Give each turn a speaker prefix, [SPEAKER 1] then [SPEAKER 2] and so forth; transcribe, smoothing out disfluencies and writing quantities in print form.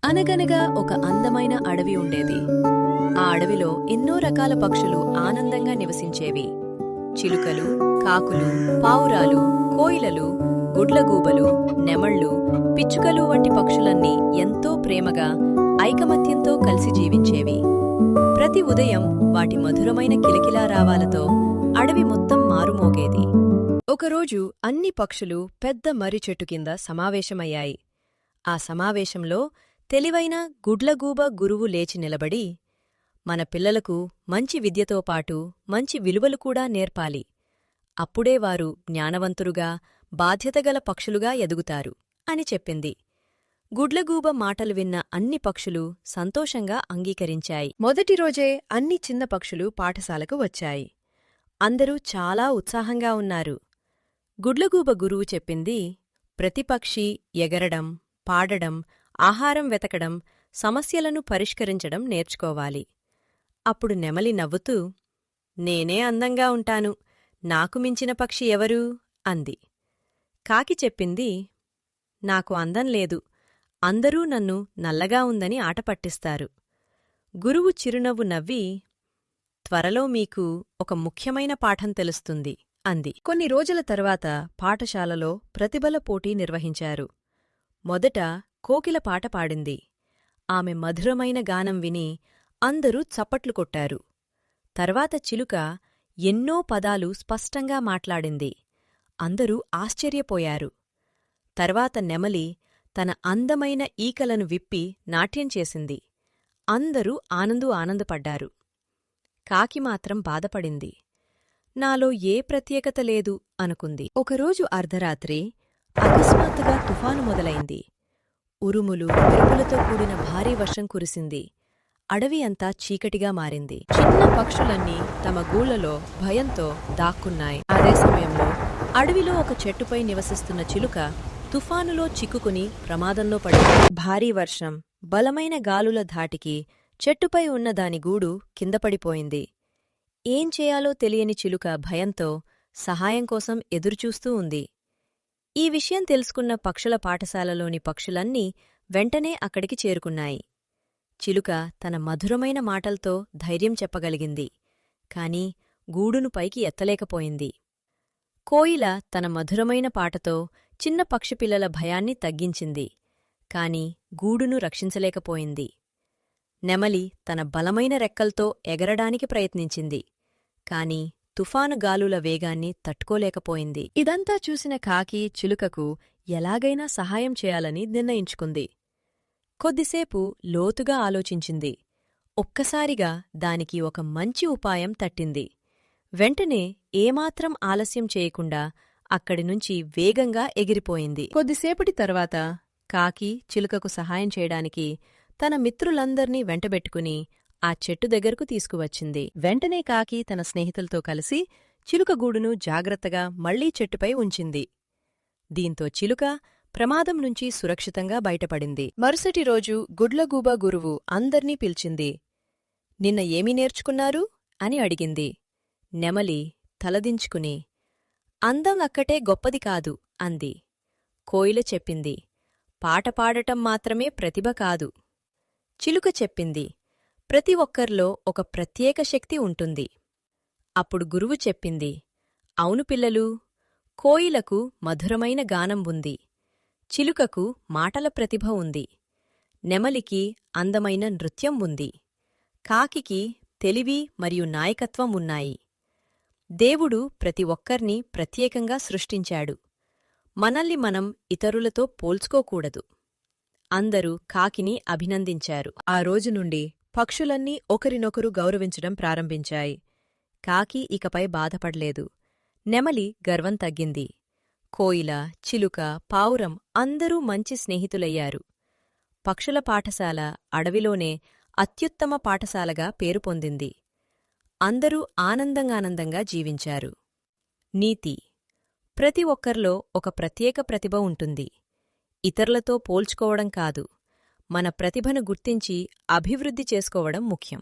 [SPEAKER 1] అనగనగా ఒక అందమైన అడవి ఉండేది. ఆ అడవిలో ఎన్నో రకాల పక్షులు ఆనందంగా నివసించేవి. చిలుకలు, కాకులు, పావురాలు, కోయిలలు, గుడ్లగూబలు, నెమళ్ళు, పిచ్చుకలు వంటి పక్షులన్నీ ఎంతో ప్రేమగా, ఐకమత్యంతో కలిసి జీవించేవి. ప్రతి ఉదయం వాటి మధురమైన కిలకిలారావాలతో అడవి మొత్తం మారుమోగేది. ఒకరోజు అన్ని పక్షులు పెద్ద మర్రి చెట్టు కింద సమావేశమయ్యాయి. ఆ సమావేశంలో తెలివైన గుడ్లగూబ గురువు లేచి నిలబడి, మన పిల్లలకు మంచి విద్యతో పాటు మంచి విలువలు కూడా నేర్పాలి. అప్పుడే వారు జ్ఞానవంతురుగా, బాధ్యతగల పక్షులుగా ఎదుగుతారు అని చెప్పింది. గుడ్లగూబ మాటలు విన్న అన్ని పక్షులు సంతోషంగా అంగీకరించాయి. మొదటి రోజే అన్ని చిన్న పక్షులు పాఠశాలకు వచ్చాయి. అందరూ చాలా ఉత్సాహంగా ఉన్నారు. గుడ్లగూబ గురువు చెప్పింది, ప్రతి పక్షి ఎగరడం, పాడడం, ఆహారం వెతకడం, సమస్యలను పరిష్కరించడం నేర్చుకోవాలి. అప్పుడు నెమలి నవ్వుతూ, నేనే అందంగా ఉంటాను, నాకు మించిన పక్షి ఎవరు? అంది. కాకి చెప్పింది, నాకు అందం లేదు, అందరూ నన్ను నల్లగా ఉందని ఆట పట్టిస్తారు. గురువు చిరునవ్వు నవ్వి, త్వరలో మీకు ఒక ముఖ్యమైన పాఠం తెలుస్తుంది అంది. కొన్ని రోజుల తర్వాత పాఠశాలలో ప్రతిభల పోటీ నిర్వహించారు. మొదట కోకిల పాట పాడింది. ఆమె మధురమైన గానం విని అందరూ చప్పట్లు కొట్టారు. తర్వాత చిలుక ఎన్నో పదాలు స్పష్టంగా మాట్లాడింది. అందరూ ఆశ్చర్యపోయారు. తర్వాత నెమలి తన అందమైన ఈకలను విప్పి నాట్యం చేసింది. అందరూ ఆనందపడ్డారు. కాకి మాత్రం బాధపడింది. నాలో ఏ ప్రత్యేకత లేదు అనుకుంది. ఒకరోజు అర్ధరాత్రి అకస్మాత్తుగా తుఫాను మొదలైంది. ఉరుములు, మెరుపులతో కూడిన భారీ వర్షం కురిసింది. అడవి అంతా చీకటిగా మారింది. చిన్న పక్షులన్నీ తమ గూళ్లలో భయంతో దాక్కున్నాయి. అదే సమయంలో అడవిలో ఒక చెట్టుపై నివసిస్తున్న చిలుక తుఫానులో చిక్కుకుని ప్రమాదంలో పడింది. భారీ వర్షం, బలమైన గాలుల ధాటికి చెట్టుపై ఉన్న దాని గూడు కిందపడిపోయింది. ఏం చేయాలో తెలియని చిలుక భయంతో సహాయం కోసం ఎదురుచూస్తూ ఉంది. ఈ విషయం తెలుసుకున్న పక్షుల పాఠశాలలోని పక్షులన్నీ వెంటనే అక్కడికి చేరుకున్నాయి. చిలుక తన మధురమైన మాటల్తో ధైర్యం చెప్పగలిగింది. కాని గూడును పైకి ఎత్తలేకపోయింది. కోయిల తన మధురమైన పాటతో చిన్న పక్షిపిల్లల భయాన్ని తగ్గించింది. కాని గూడును రక్షించలేకపోయింది. నెమలి తన బలమైన రెక్కల్తో ఎగరడానికి ప్రయత్నించింది. కాని తుఫాను గాలుల వేగాన్ని తట్టుకోలేకపోయింది. ఇదంతా చూసిన కాకి చిలుకకు ఎలాగైనా సహాయం చేయాలని నిర్ణయించుకుంది. కొద్దిసేపు లోతుగా ఆలోచించింది. ఒక్కసారిగా దానికి ఒక మంచి ఉపాయం తట్టింది. వెంటనే ఏమాత్రం ఆలస్యం చేయకుండా అక్కడినుంచి వేగంగా ఎగిరిపోయింది. కొద్దిసేపటి తర్వాత కాకి చిలుకకు సహాయం చేయడానికి తన మిత్రులందర్నీ వెంటబెట్టుకుని ఆ చెట్టు దగ్గరకు తీసుకువచ్చింది. వెంటనే కాకి తన స్నేహితులతో కలిసి చిలుకగూడును జాగ్రత్తగా మళ్లీ చెట్టుపై ఉంచింది. దీంతో చిలుక ప్రమాదం నుంచి సురక్షితంగా బయటపడింది. మరుసటి రోజు గుడ్లగూబ గురువు అందర్నీ పిలిచింది. నిన్న ఏమి నేర్చుకున్నారు? అని అడిగింది. నెమలి తలదించుకుని, అందం అక్కటే గొప్పది కాదు అంది. కోయిల చెప్పింది, పాట పాడటం మాత్రమే ప్రతిభ కాదు. చిలుక చెప్పింది, ప్రతి ఒక్కర్లో ఒక ప్రత్యేక శక్తి ఉంటుంది. అప్పుడు గురువు చెప్పింది, అవును పిల్లలూ, కోయిలకు మధురమైన గానం ఉంది, చిలుకకు మాటల ప్రతిభ ఉంది, నెమలికి అందమైన నృత్యం ఉంది, కాకికి తెలివి మరియు నాయకత్వం ఉన్నాయి. దేవుడు ప్రతి ఒక్కర్నీ ప్రత్యేకంగా సృష్టించాడు. మనల్ని మనం ఇతరులతో పోల్చుకోకూడదు. అందరూ కాకిని అభినందించారు. ఆ రోజు నుండి పక్షులన్నీ ఒకరినొకరు గౌరవించడం ప్రారంభించాయి. కాకి ఇకపై బాధపడలేదు. నెమలి గర్వం తగ్గింది. కోయిల, చిలుక, పావురం అందరూ మంచి స్నేహితులయ్యారు. పక్షుల పాఠశాల అడవిలోనే అత్యుత్తమ పాఠశాలగా పేరు పొందింది. అందరూ ఆనందంగా జీవించారు. నీతి: ప్రతి ఒక్కర్లో ఒక ప్రత్యేక ప్రతిభ ఉంటుంది. ఇతరులతో పోల్చుకోవడం కాదు, మన ప్రతిభను గుర్తించి అభివృద్ధి చేసుకోవడం ముఖ్యం.